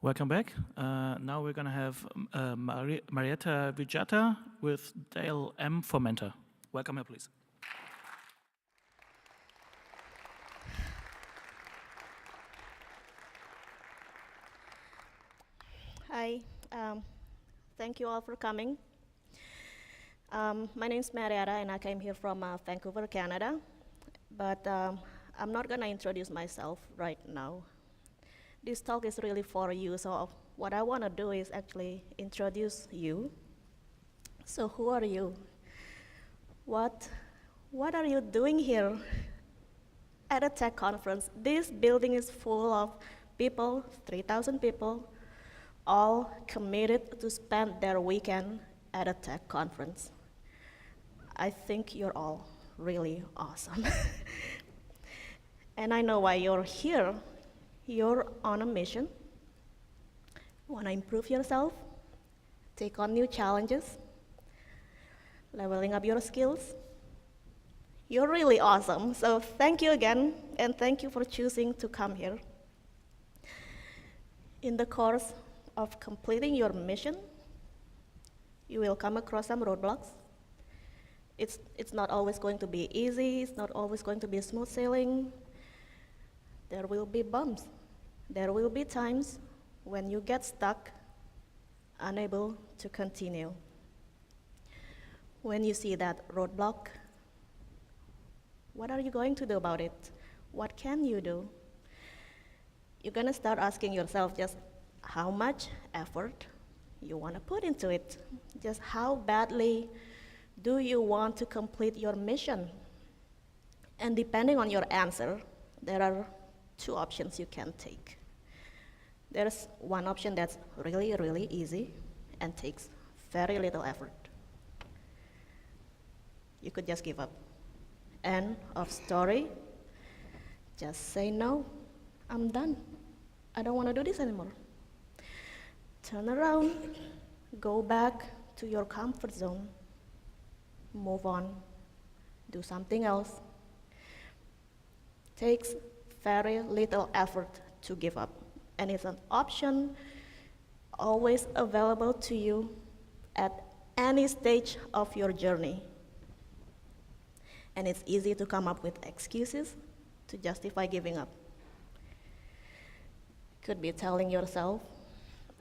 Welcome back. Now we're going to have iatta Wijaya with Dale M. for Mentor. Welcome here, please. Hi, thank you all for coming. My name is Marietta and I came here from Vancouver, Canada. But I'm not gonna introduce myself right now. This talk is really for you, so what I wanna do is actually introduce you. So who are you? What are you doing here at a tech conference? This building is full of people, 3,000 people, all committed to spend their weekend at a tech conference. I think you're all really awesome. And I know why you're here. You're on a mission. You want to improve yourself, take on new challenges, leveling up your skills. You're really awesome. So thank you again, and thank you for choosing to come here. In the course of completing your mission, you will come across some roadblocks. It's not always going to be easy. It's not always going to be smooth sailing. There will be bumps. There will be times when you get stuck, unable to continue. When you see that roadblock, what are you going to do about it? What can you do? You're gonna start asking yourself just how much effort you want to put into it. Just how badly do you want to complete your mission? And depending on your answer, there are two options you can take. There's one option that's really, really easy and takes very little effort. You could just give up. End of story. Just say no, I'm done. I don't want to do this anymore. Turn around, go back to your comfort zone, move on, do something else. Takes very little effort to give up, and it's an option always available to you at any stage of your journey. And it's easy to come up with excuses to justify giving up. Could be telling yourself,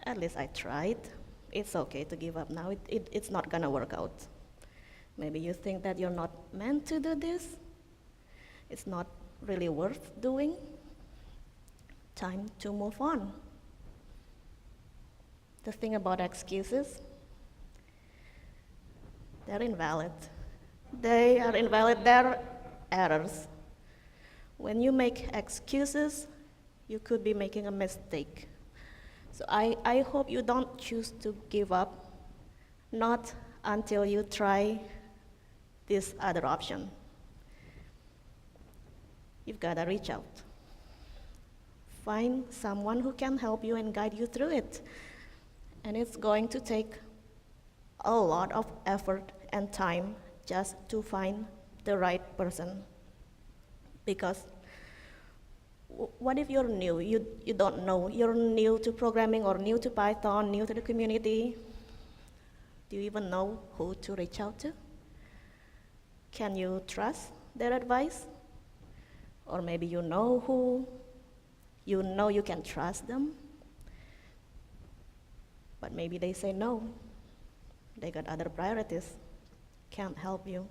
at least I tried. It's okay to give up now. It's not gonna work out. Maybe you think that you're not meant to do this. It's not really worth doing. Time to move on. The thing about excuses, they're invalid. They are invalid, they're errors. When you make excuses, you could be making a mistake. So I hope you don't choose to give up, not until you try this other option. You've got to reach out. Find someone who can help you and guide you through it. And it's going to take a lot of effort and time just to find the right person. Because what if you're new? You don't know. You're new to programming or new to Python, new to the community. Do you even know who to reach out to? Can you trust their advice? Or maybe you know who, you can trust them, but maybe they say no. They got other priorities, can't help you.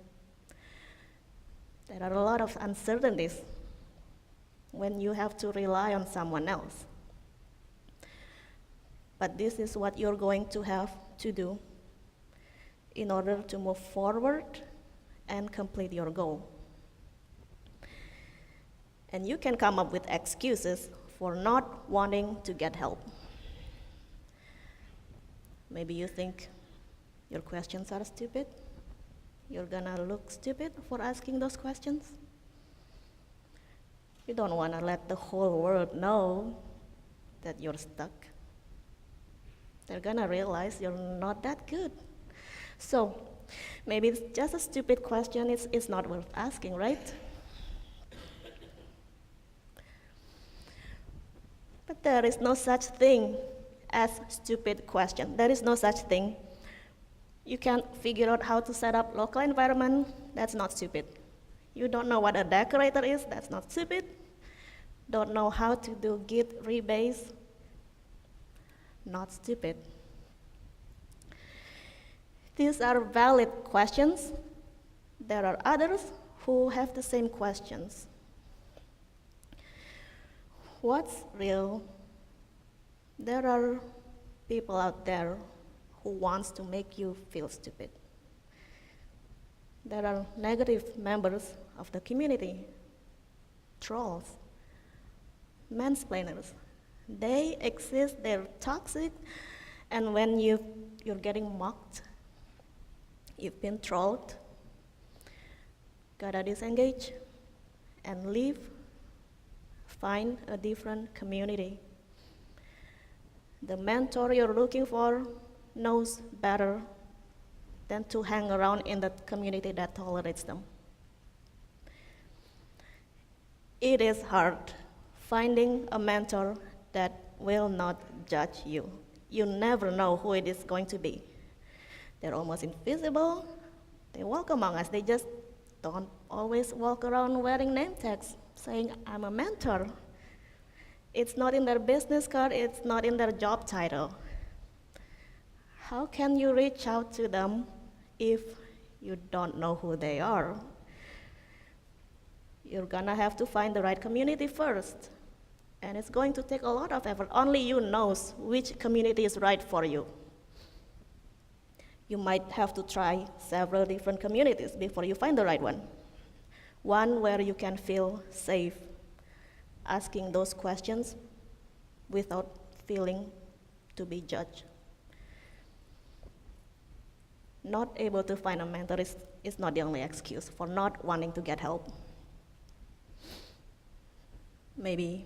There are a lot of uncertainties when you have to rely on someone else. But this is what you're going to have to do in order to move forward and complete your goal. And you can come up with excuses for not wanting to get help. Maybe you think your questions are stupid. You're gonna look stupid for asking those questions. You don't want to let the whole world know that you're stuck. They're gonna realize you're not that good. So maybe it's just a stupid question, it's not worth asking, right? But there is no such thing ask stupid questions. There is no such thing. You can't figure out how to set up local environment, that's not stupid. You don't know what a decorator is, that's not stupid. Don't know how to do Git rebase, not stupid. These are valid questions. There are others who have the same questions. What's real? There are people out there who wants to make you feel stupid. There are negative members of the community, trolls, mansplainers. They exist, they're toxic, and when you're getting mocked, you've been trolled, gotta disengage and leave, find a different community. The mentor you're looking for knows better than to hang around in the community that tolerates them. It is hard finding a mentor that will not judge you. You never know who it is going to be. They're almost invisible. They walk among us. They just don't always walk around wearing name tags saying, I'm a mentor. It's not in their business card, it's not in their job title. How can you reach out to them if you don't know who they are? You're gonna have to find the right community first. And it's going to take a lot of effort. Only you knows which community is right for you. You might have to try several different communities before you find the right one. One where you can feel safe asking those questions without feeling to be judged. Not able to find a mentor is not the only excuse for not wanting to get help. Maybe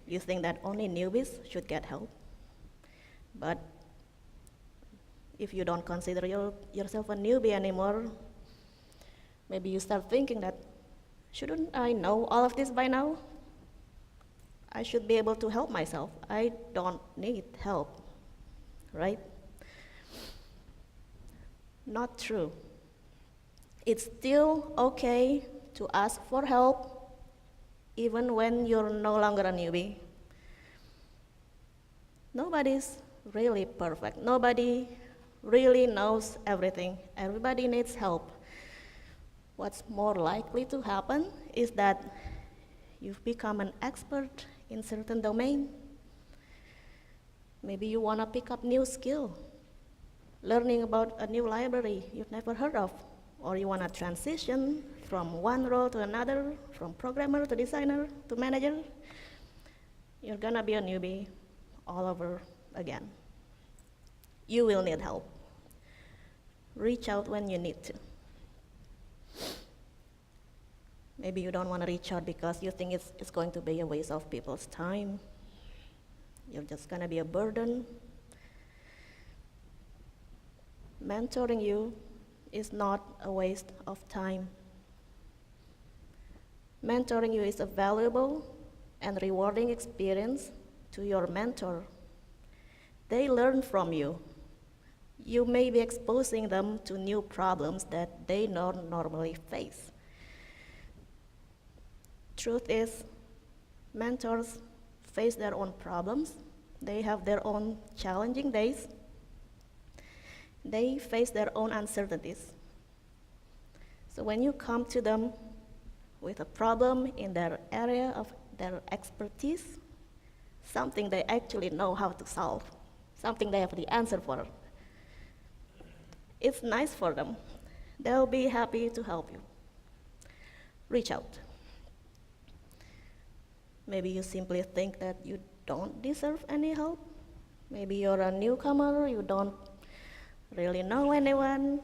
you think that only newbies should get help, but if you don't consider yourself a newbie anymore, maybe you start thinking that, shouldn't I know all of this by now? I should be able to help myself. I don't need help, right? Not true. It's still okay to ask for help even when you're no longer a newbie. Nobody's really perfect. Nobody really knows everything. Everybody needs help. What's more likely to happen is that you've become an expert in certain domain. Maybe you want to pick up new skill, learning about a new library you've never heard of, or you want to transition from one role to another, from programmer to designer to manager. You're gonna be a newbie all over again. You will need help. Reach out when you need to. Maybe you don't want to reach out because you think it's going to be a waste of people's time. You're just going to be a burden. Mentoring you is not a waste of time. Mentoring you is a valuable and rewarding experience to your mentor. They learn from you. You may be exposing them to new problems that they don't normally face. Truth is, mentors face their own problems. They have their own challenging days. They face their own uncertainties. So when you come to them with a problem in their area of their expertise, something they actually know how to solve, something they have the answer for, it's nice for them. They'll be happy to help you. Reach out. Maybe you simply think that you don't deserve any help. Maybe you're a newcomer, you don't really know anyone,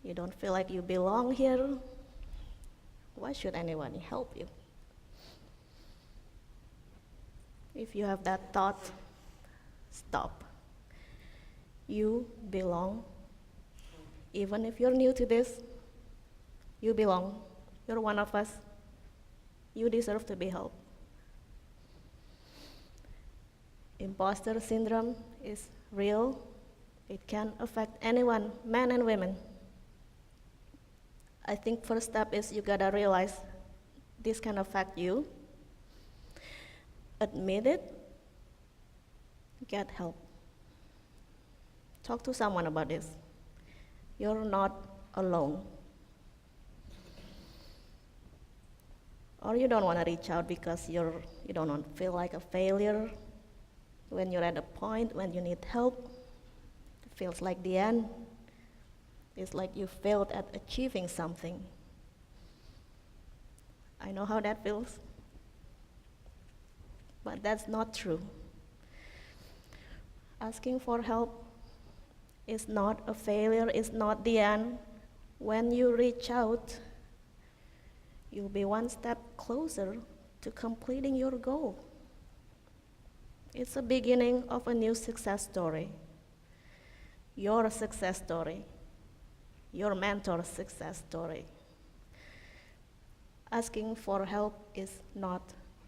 you don't feel like you belong here. Why should anyone help you? If you have that thought, stop. You belong. Even if you're new to this, you belong. You're one of us. You deserve to be helped. Imposter syndrome is real. It can affect anyone, men and women. I think first step is you gotta realize this can affect you. Admit it. Get help. Talk to someone about this. You're not alone. Or you don't want to reach out because you don't want to feel like a failure. When you're at a point when you need help, it feels like the end. It's like you failed at achieving something. I know how that feels, but that's not true. Asking for help is not a failure, it's not the end. When you reach out, you'll be one step closer to completing your goal. It's a beginning of a new success story. Your success story. Your mentor's success story. Asking for help is not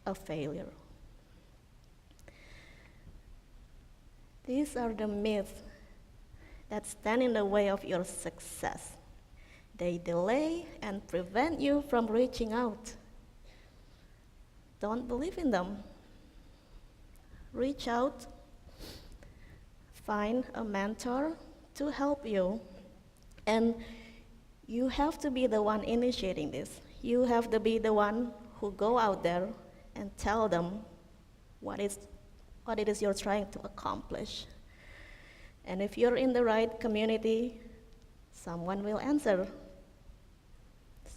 a failure. These are the myths that stand in the way of your success. They delay and prevent you from reaching out. Don't believe in them. Reach out. Find a mentor to help you. And you have to be the one initiating this. You have to be the one who go out there and tell them what it is you're trying to accomplish. And if you're in the right community, someone will answer.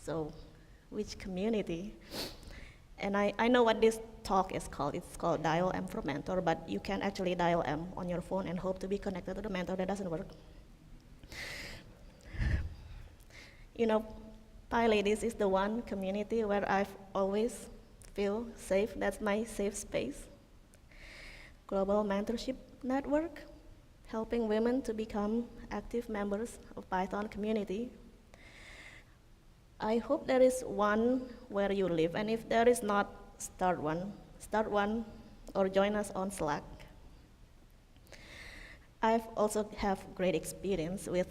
So, which community? And I know what this talk is called. It's called Dial M for Mentor, but you can actually dial M on your phone and hope to be connected to the mentor. That doesn't work. You know, PyLadies is the one community where I've always feel safe. That's my safe space. Global mentorship network, helping women to become active members of Python community. I hope there is one where you live, and if there is not, start one or join us on Slack. I've also have great experience with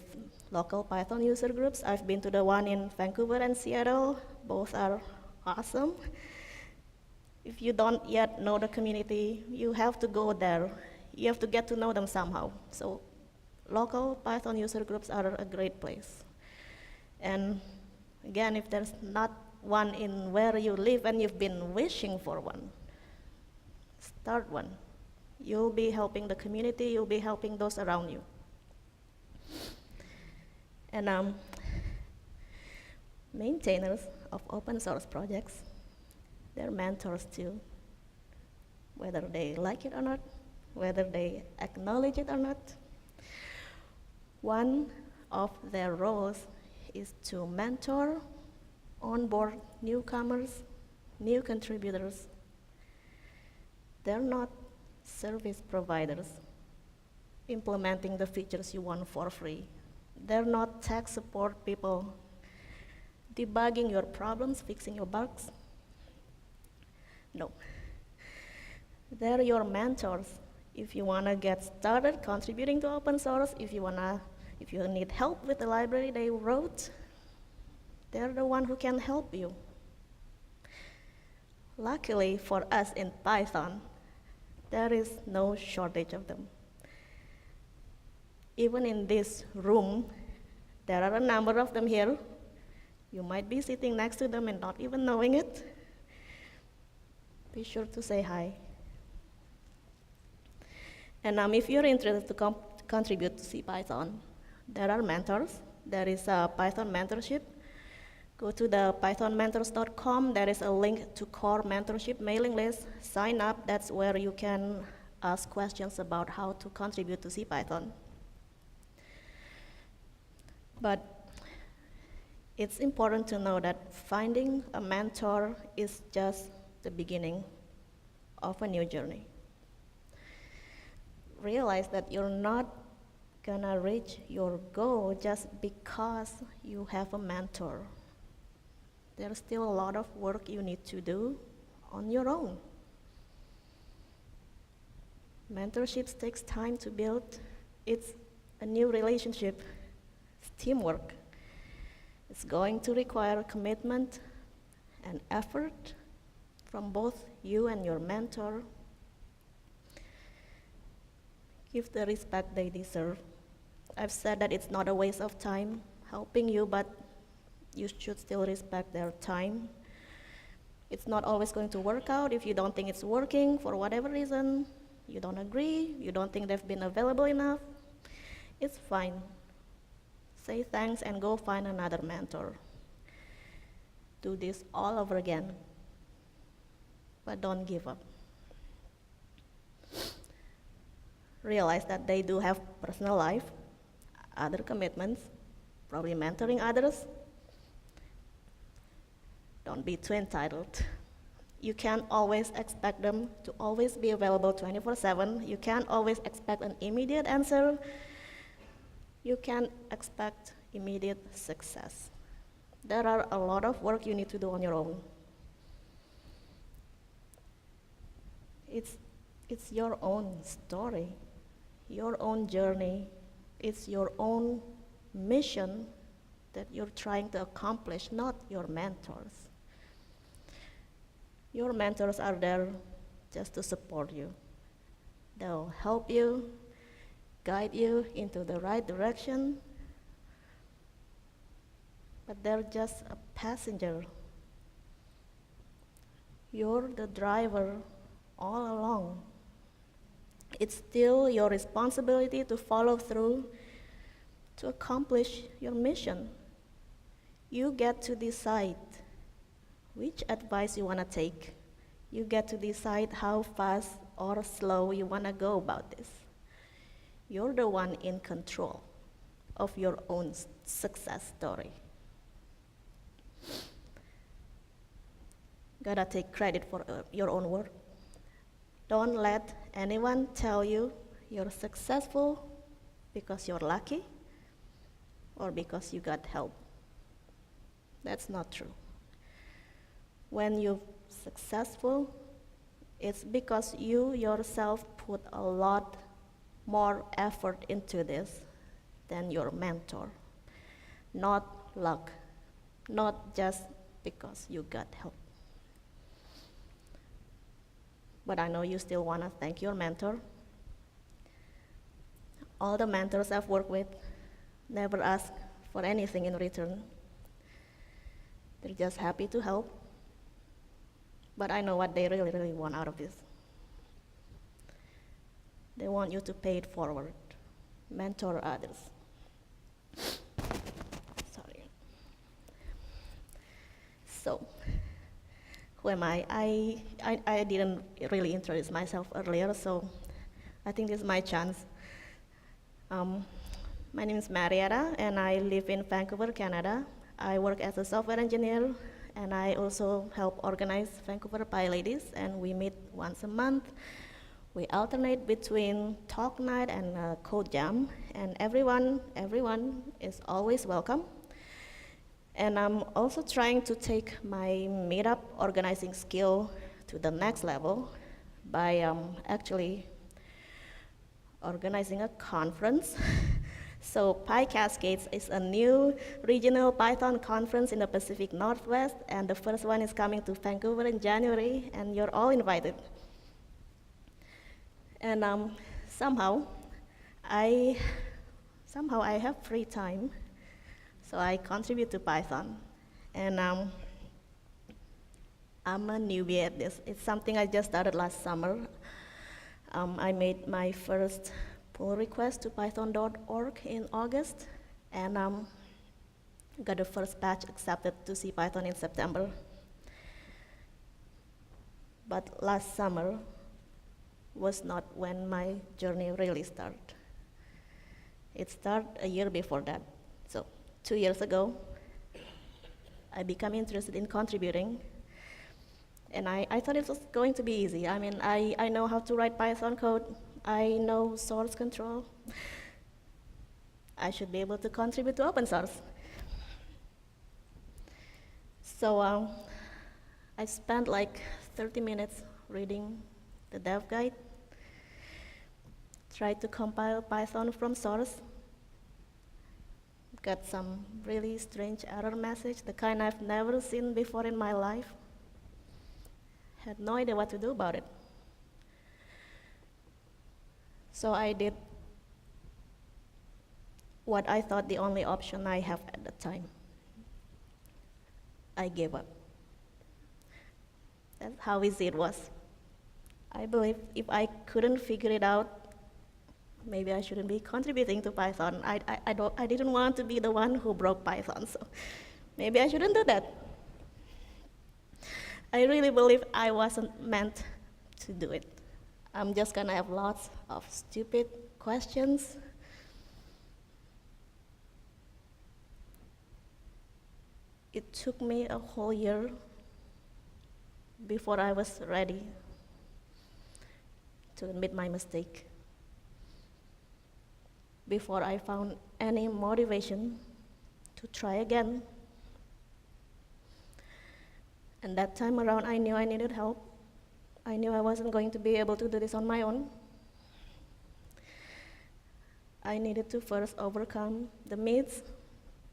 local Python user groups. I've been to the one in Vancouver and Seattle. Both are awesome. If you don't yet know the community, you have to go there. You have to get to know them somehow. So local Python user groups are a great place. And again, if there's not one in where you live and you've been wishing for one, start one. You'll be helping the community, you'll be helping those around you. And maintainers of open source projects, they're mentors too, whether they like it or not, whether they acknowledge it or not. One of their roles is to mentor, onboard newcomers, new contributors. They're not service providers implementing the features you want for free. They're not tech support people debugging your problems, fixing your bugs. No. They're your mentors. If you want to get started contributing to open source, if you need help with the library they wrote, they're the one who can help you. Luckily for us in Python, there is no shortage of them. Even in this room, there are a number of them here. You might be sitting next to them and not even knowing it. Be sure to say hi. And if you're interested to contribute to CPython, there are mentors. There is a Python mentorship. Go to the pythonmentors.com. There is a link to core mentorship mailing list. Sign up. That's where you can ask questions about how to contribute to CPython. But it's important to know that finding a mentor is just the beginning of a new journey. Realize that you're not gonna reach your goal just because you have a mentor. There's still a lot of work you need to do on your own. Mentorships takes time to build. It's a new relationship. It's teamwork. It's going to require commitment and effort from both you and your mentor. Give the respect they deserve. I've said that it's not a waste of time helping you, but you should still respect their time. It's not always going to work out if you don't think it's working for whatever reason. You don't agree, you don't think they've been available enough. It's fine. Say thanks and go find another mentor. Do this all over again, but don't give up. Realize that they do have personal life, other commitments, probably mentoring others. Don't be too entitled. You can't always expect them to always be available 24/7. You can't always expect an immediate answer. You can't expect immediate success. There are a lot of work you need to do on your own. It's your own story, your own journey. It's your own mission that you're trying to accomplish, not your mentors. Your mentors are there just to support you. They'll help you, guide you into the right direction, but they're just a passenger. You're the driver all along. It's still your responsibility to follow through to accomplish your mission. You get to decide which advice you want to take. You get to decide how fast or slow you want to go about this. You're the one in control of your own success story. Gotta take credit for your own work. Don't let anyone tell you you're successful because you're lucky or because you got help. That's not true. When you're successful, it's because you yourself put a lot more effort into this than your mentor. Not luck, not just because you got help. But I know you still want to thank your mentor. All the mentors I've worked with never ask for anything in return. They're just happy to help. But I know what they really, really want out of this. They want you to pay it forward, mentor others. Sorry. So, who am I? I didn't really introduce myself earlier, so I think this is my chance. My name is Marietta, and I live in Vancouver, Canada. I work as a software engineer, and I also help organize Vancouver PyLadies, and we meet once a month. We alternate between talk night and code jam, and everyone is always welcome. And I'm also trying to take my meetup organizing skill to the next level by actually organizing a conference. So PyCascades is a new regional Python conference in the Pacific Northwest, and the first one is coming to Vancouver in January, and you're all invited. And somehow I have free time, so I contribute to Python. And I'm a newbie at this. It's something I just started last summer. I made my first pull request to python.org in August, and got the first batch accepted to see Python in September. But last summer was not when my journey really started. It started a year before that. So 2 years ago, I became interested in contributing, and I thought it was going to be easy. I mean, I know how to write Python code. I know source control. I should be able to contribute to open source. So I spent like 30 minutes reading the dev guide. tried to compile Python from source. Got some really strange error message, the kind I've never seen before in my life. Had no idea what to do about it. So I did what I thought the only option I have at the time. I gave up. That's how easy it was. I believe if I couldn't figure it out, maybe I shouldn't be contributing to Python. I didn't want to be the one who broke Python, so maybe I shouldn't do that. I really believe I wasn't meant to do it. I'm just gonna have lots of stupid questions. It took me a whole year before I was ready to admit my mistake, before I found any motivation to try again. And that time around, I knew I needed help. I knew I wasn't going to be able to do this on my own. I needed to first overcome the myths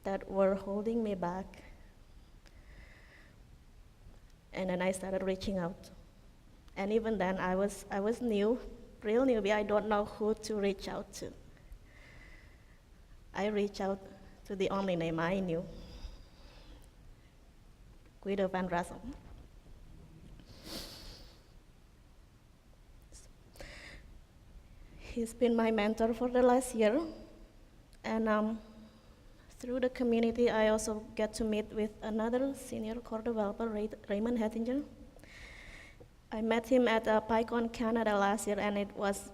that were holding me back. And then I started reaching out. And even then, I was new, real newbie. I don't know who to reach out to. I reached out to the only name I knew, Guido van Rassel. He's been my mentor for the last year, and through the community, I also get to meet with another senior core developer, Raymond Hettinger. I met him at PyCon Canada last year, and it was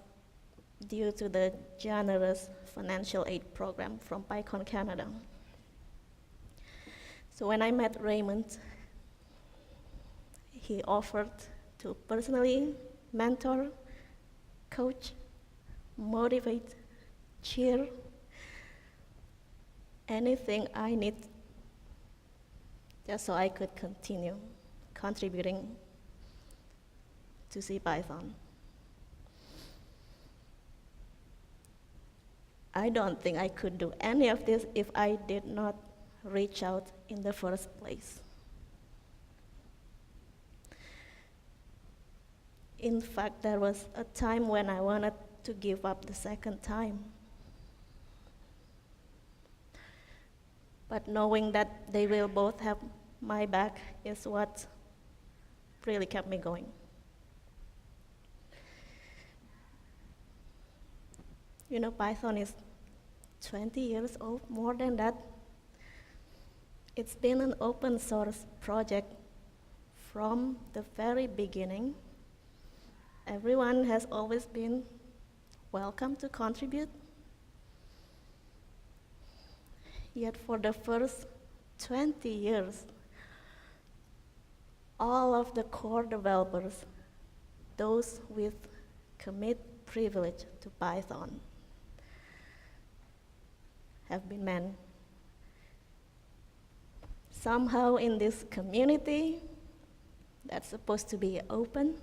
due to the generous financial aid program from PyCon Canada. So when I met Raymond, he offered to personally mentor, coach, motivate, cheer, anything I need just so I could continue contributing to CPython. I don't think I could do any of this if I did not reach out in the first place. In fact, there was a time when I wanted to give up the second time. But knowing that they will both have my back is what really kept me going. You know, Python is 20 years old, more than that. It's been an open source project from the very beginning. Everyone has always been welcome to contribute. Yet for the first 20 years, all of the core developers, those with commit privilege to Python, have been men. Somehow in this community that's supposed to be open,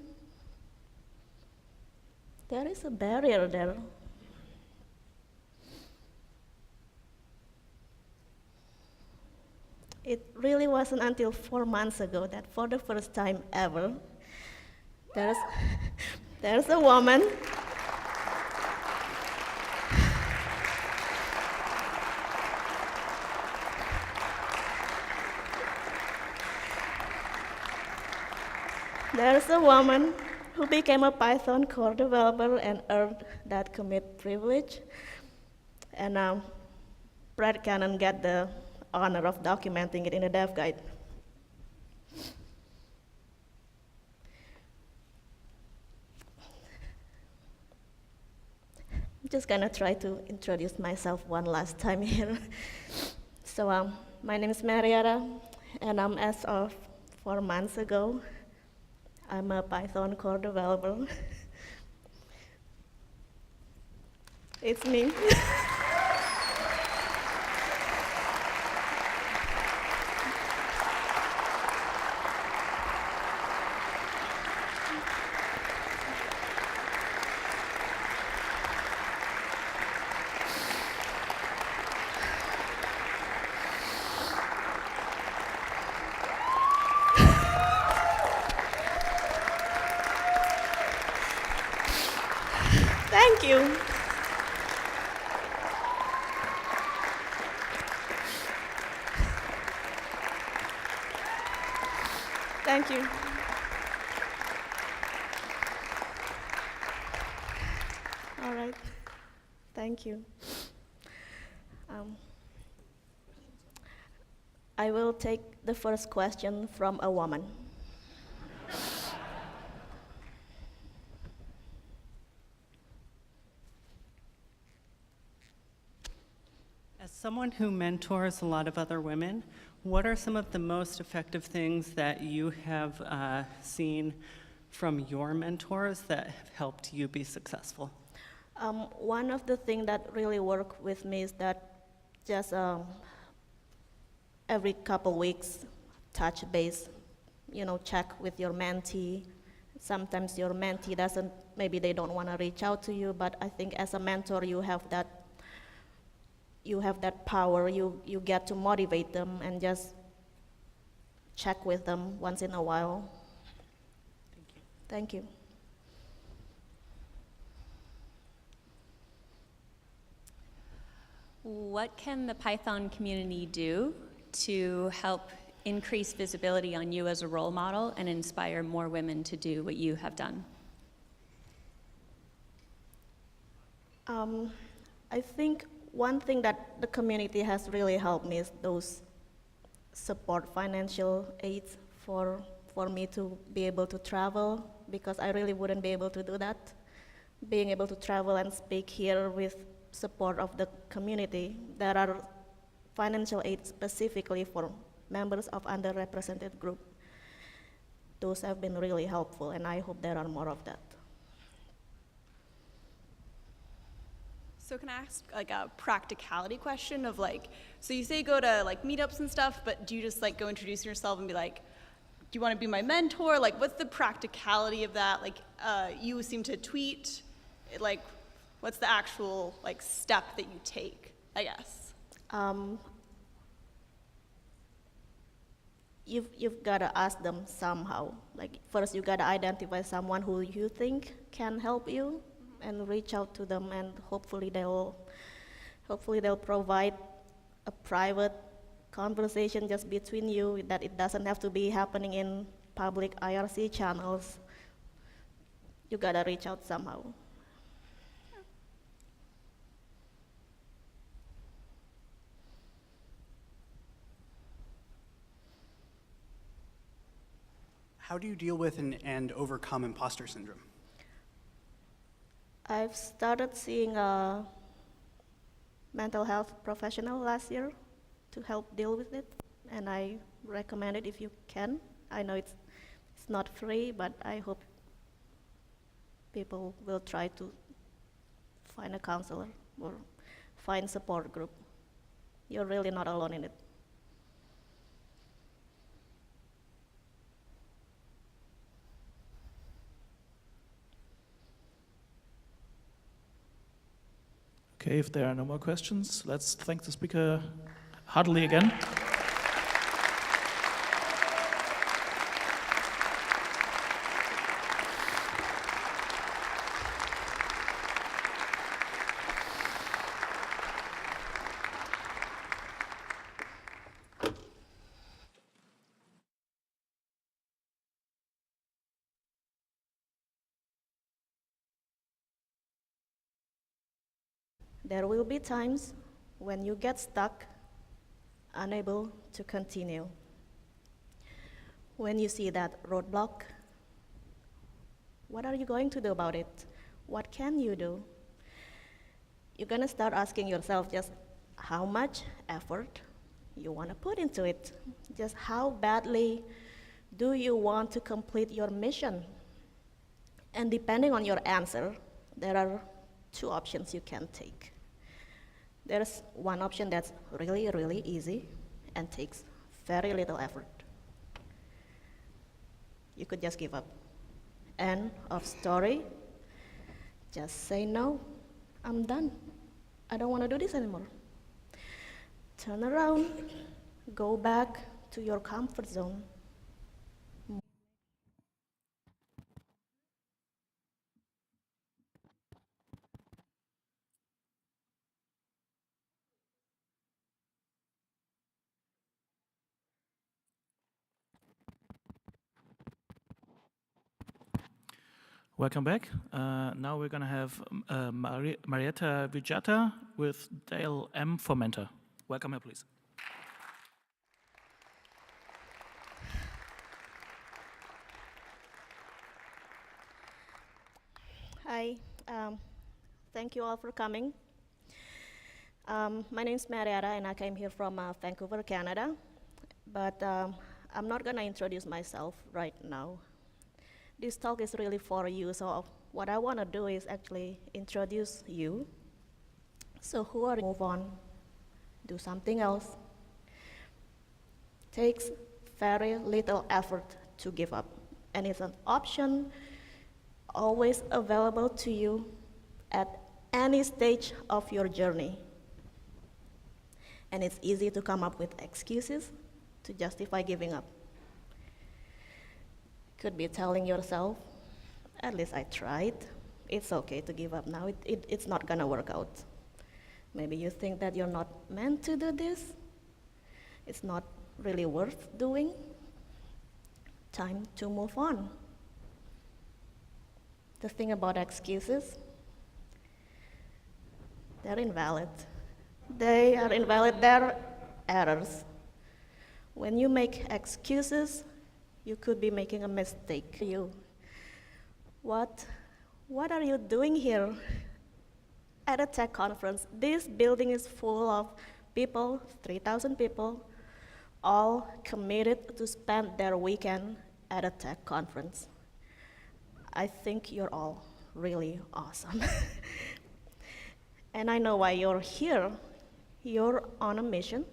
there is a barrier there. It really wasn't until 4 months ago that for the first time ever, there's a woman who became a Python core developer and earned that commit privilege. And Brad Cannon got the honor of documenting it in the dev guide. I'm just gonna try to introduce myself one last time here. So my name is Marietta, and as of 4 months ago, I'm a Python core developer. It's me. Thank you. Thank you. All right. Thank you. Um, I will take the first question from a woman. As someone who mentors a lot of other women, what are some of the most effective things that you have seen from your mentors that have helped you be successful? One of the things that really work with me is that just every couple weeks, touch base, check with your mentee. Sometimes your mentee doesn't, maybe they don't want to reach out to you, but I think as a mentor, you have that power. You get to motivate them and just check with them once in a while. Thank you. Thank you. What can the Python community do to help increase visibility on you as a role model and inspire more women to do what you have done? I think one thing that the community has really helped me is those support financial aids for me to be able to travel, because I really wouldn't be able to do that. Being able to travel and speak here with support of the community. There are financial aid specifically for members of underrepresented group. Those have been really helpful, and I hope there are more of that. So can I ask like a practicality question of so you say go to meetups and stuff, but do you just go introduce yourself and be like, do you want to be my mentor? What's the practicality of that? You seem to tweet, what's the actual step that you take, I guess? You've got to ask them somehow. First you got to identify someone who you think can help you, and reach out to them, and hopefully they'll provide a private conversation just between you, that it doesn't have to be happening in public IRC channels. You gotta reach out somehow. How do you deal with and overcome imposter syndrome? I've started seeing a mental health professional last year to help deal with it, and I recommend it if you can. I know it's not free, but I hope people will try to find a counselor or find support group. You're really not alone in it. Okay, if there are no more questions, let's thank the speaker heartily again. There will be times when you get stuck, unable to continue. When you see that roadblock, what are you going to do about it? What can you do? You're gonna start asking yourself just how much effort you wanna put into it. Just how badly do you want to complete your mission? And depending on your answer, there are two options you can take. There's one option that's really, really easy and takes very little effort. You could just give up. End of story. Just say no, I'm done. I don't want to do this anymore. Turn around, go back to your comfort zone. Welcome back. Now we're going to have iatta Wijaya with Dale M for mentor. Welcome here, please. Hi, thank you all for coming. My name is Marietta, and I came here from Vancouver, Canada. But I'm not going to introduce myself right now. This talk is really for you, so what I want to do is actually introduce you. So who are you? Move on, do something else. Takes very little effort to give up, and it's an option always available to you at any stage of your journey. And it's easy to come up with excuses to justify giving up. Could be telling yourself, at least I tried. It's okay to give up now. It's not gonna work out. Maybe you think that you're not meant to do this. It's not really worth doing. Time to move on. The thing about excuses, they're invalid. They are invalid, they're errors. When you make excuses, you could be making a mistake. What are you doing here at a tech conference? This building is full of people, 3,000 people, all committed to spend their weekend at a tech conference. I think you're all really awesome. And I know why you're here. You're on a mission.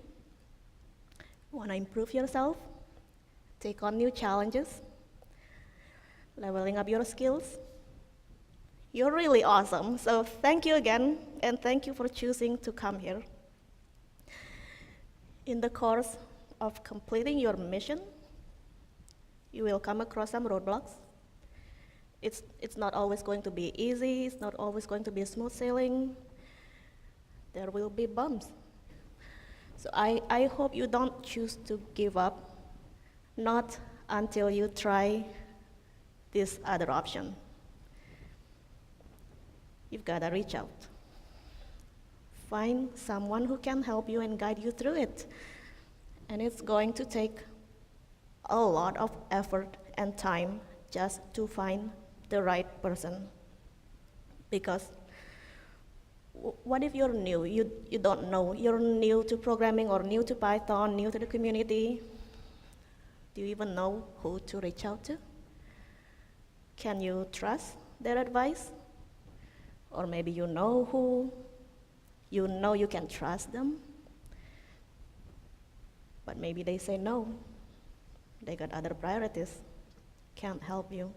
You want to improve yourself, take on new challenges, leveling up your skills. You're really awesome. So thank you again, and thank you for choosing to come here. In the course of completing your mission, you will come across some roadblocks. It's not always going to be easy. It's not always going to be smooth sailing. There will be bumps. So I hope you don't choose to give up, not until you try this other option. You've got to reach out. Find someone who can help you and guide you through it. And it's going to take a lot of effort and time just to find the right person. Because what if you're new? You don't know. You're new to programming or new to Python, new to the community. Do you even know who to reach out to? Can you trust their advice? Or maybe you know who, you can trust them, but maybe they say no. They got other priorities, can't help you.